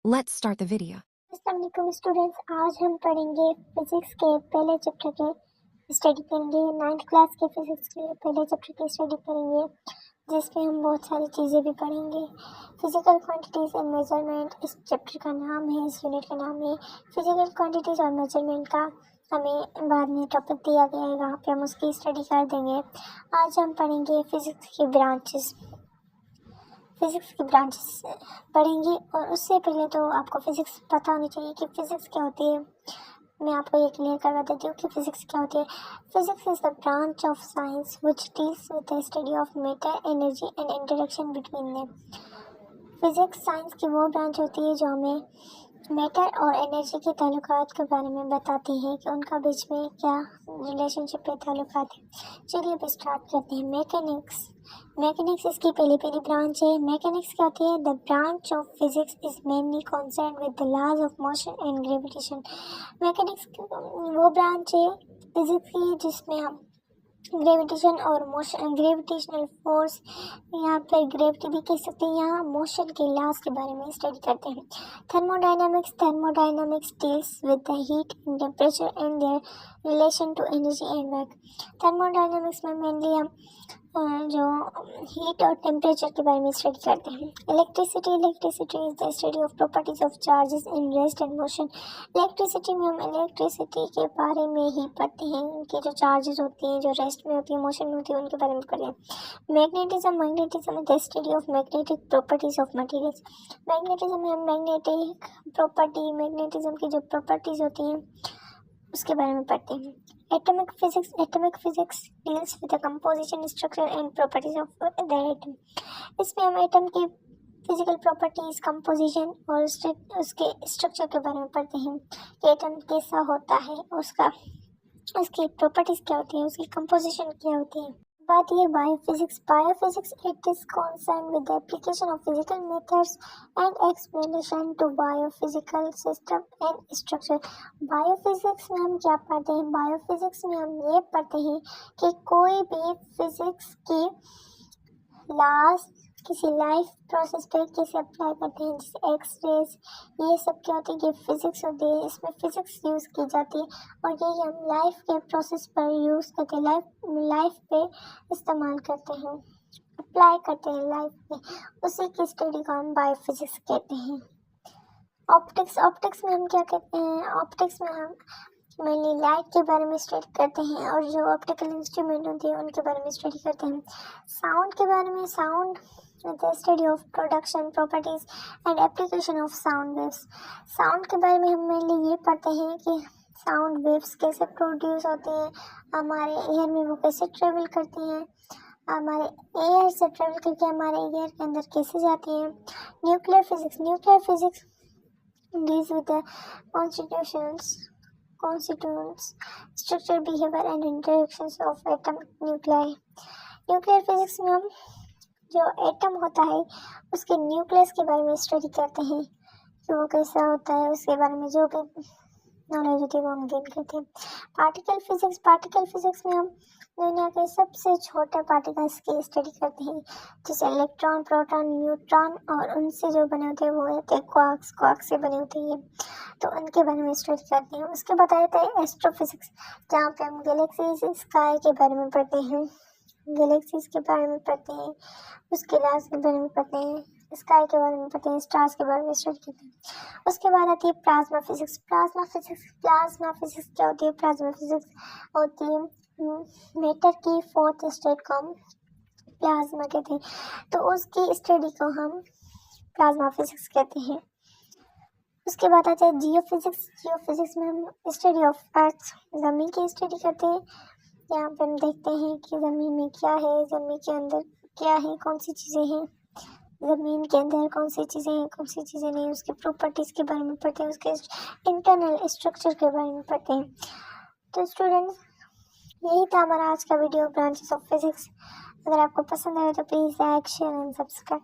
Let's start the video. अस्सलाम वालेकुम students, आज हम पढ़ेंगे फिजिक्स के पहले चैप्टर के स्टडी करेंगे। 9th क्लास के फिजिक्स के पहले चैप्टर की स्टडी करेंगे, जिसमें हम बहुत सारी चीज़ें भी पढ़ेंगे। फिजिकल क्वांटिटीज़ एंड मेजरमेंट इस चैप्टर का नाम है, इस यूनिट का नाम है। फिजिकल क्वांटिटीज़ और मेजरमेंट का हमें बाद में टॉपिक दिया गया है, वहाँ पे हम उसकी स्टडी कर देंगे। आज हम पढ़ेंगे फिजिक्स की ब्रांचेस पढ़ेंगे। और उससे पहले तो आपको फिज़िक्स पता होनी चाहिए कि फ़िज़िक्स क्या होती है। मैं आपको ये क्लियर करवा देती हूँ कि फ़िज़िक्स क्या होती है। Physics is the branch of science which deals with the study of matter, energy and interaction between them. Physics science की वो ब्रांच होती है जो हमें मैटर और एनर्जी के ताल्लुकात के बारे में बताती है कि उनका बीच में क्या रिलेशनशिप है, ताल्लुकात है। चलिए अब स्टार्ट करते हैं। मैकेनिक्स इसकी पहली ब्रांच है। मैकेनिक्स क्या होती है? The branch of physics is mainly concern with the laws of motion and gravitation. Mechanics वो ब्रांच है फिजिक्स की जिसमें हम ग्रेविटेशन और मोशन, ग्रेविटेशनल फोर्स, यहाँ पर ग्रेविटी भी कह सकते हैं, यहाँ मोशन के लॉज के बारे में स्टडी करते हैं। Thermodynamics deals with the heat and temperature and their relation to energy and work. Thermodynamics में मेनली हम जो हीट और टेम्परेचर के बारे में स्टडी करते हैं। Electricity is the study of properties of charges in rest and motion. Electricity में हम इलेक्ट्रिसिटी के बारे में ही पढ़ते हैं, उनके जो चार्जेस होती हैं, जो रेस्ट में होती है, मोशन में होती है, उनके बारे में पढ़ते हैं। Magnetism is the study of magnetic properties of materials. Magnetism में हम मैग्नेटिज्म की जो प्रॉपर्टीज होती हैं उसके बारे में पढ़ते हैं। Atomic physics deals with the composition, structure and properties of the atom. इसमें हम एटम की फिजिकल प्रॉपर्टीज, कंपोजिशन और उसके स्ट्रक्चर के बारे में पढ़ते हैं कि एटम कैसा होता है, उसकी प्रॉपर्टीज क्या होती है, उसकी कंपोजिशन क्या होती है। बात ये biophysics it is concern with the application of physical methods and explanation to biophysical system and structure. Biophysics में हम क्या पढ़ते हैं? बायोफिजिक्स में हम ये पढ़ते हैं कि कोई भी फिजिक्स की लॉज किसी लाइफ प्रोसेस पे कैसे अप्लाई करते हैं, जैसे एक्सरेज, ये सब क्या होती है कि फिजिक्स होती है, इसमें फिजिक्स यूज़ की जाती है और यही हम लाइफ के प्रोसेस पर यूज़ करते हैं, लाइफ पे इस्तेमाल करते हैं, अप्लाई करते हैं लाइफ पे। उसी की स्टडी को हम बायोफिजिक्स कहते हैं। ऑप्टिक्स में हम क्या कहते हैं? ऑप्टिक्स में हम मेनली लाइट के बारे में स्टडी करते हैं और जो ऑप्टिकल इंस्ट्रूमेंट होती है उनके बारे में स्टडी करते हैं। साउंड के बारे में, sound the study of production, properties and application of sound waves. Sound के बारे में हम मेनली ये पढ़ते हैं कि साउंड वेव्स कैसे प्रोड्यूस होती हैं, हमारे एयर में वो कैसे ट्रेवल करती हैं, हमारे एयर से ट्रेवल करके हमारे एयर के अंदर कैसे जाती हैं। Nuclear physics deals with the constituents, structure, behavior and interactions of atom nuclei। Nuclear physics में हम जो एटम होता है उसके न्यूक्लियस के बारे में स्टडी करते हैं कि वो कैसा होता है, उसके बारे में जो भी नॉलेज होती है वो हम गेन करते हैं। पार्टिकल फिजिक्स में हम दुनिया के सबसे छोटे पार्टिकल्स की स्टडी करते हैं, जैसे इलेक्ट्रॉन, प्रोटॉन, न्यूट्रॉन, और उनसे जो बने होते हैं वो होते हैं क्वार्क्स से बने होते हैं, तो उनके बारे में स्टडी करते हैं। उसके बाद आते हैं एस्ट्रोफिजिक्स, जहाँ पे हम गैलेक्सीज, स्काई के बारे में पढ़ते हैं, गैलेक्सीज के बारे में पढ़ते हैं, उसके लाज के बारे में पढ़ते हैं, स्काई के बारे में पढ़ते हैं, स्टार्स के बारे में स्टडी करते हैं। उसके बाद आती है प्लाज्मा फिजिक्स क्या होती है? प्लाज्मा फिजिक्स होती है मैटर की फोर्थ स्टेट को हम प्लाज्मा कहते हैं, तो उसकी स्टडी को हम प्लाज्मा फिजिक्स कहते हैं। उसके बाद आता है जियोफिजिक्स में हम स्टडी ऑफ अर्थ, ज़मीन की स्टडी करते हैं। यहाँ पे हम देखते हैं कि ज़मीन में क्या है, ज़मीन के अंदर क्या है, कौन सी चीज़ें हैं, ज़मीन के अंदर कौन सी चीज़ें हैं, कौन सी चीज़ें नहीं, उसकी प्रॉपर्टीज़ के बारे में पढ़ते हैं, उसके इंटरनल स्ट्रक्चर के बारे में पढ़ते हैं। तो स्टूडेंट्स, यही था हमारा आज का वीडियो, ब्रांचेस ऑफ फिजिक्स। अगर आपको पसंद आए तो please like, share and subscribe.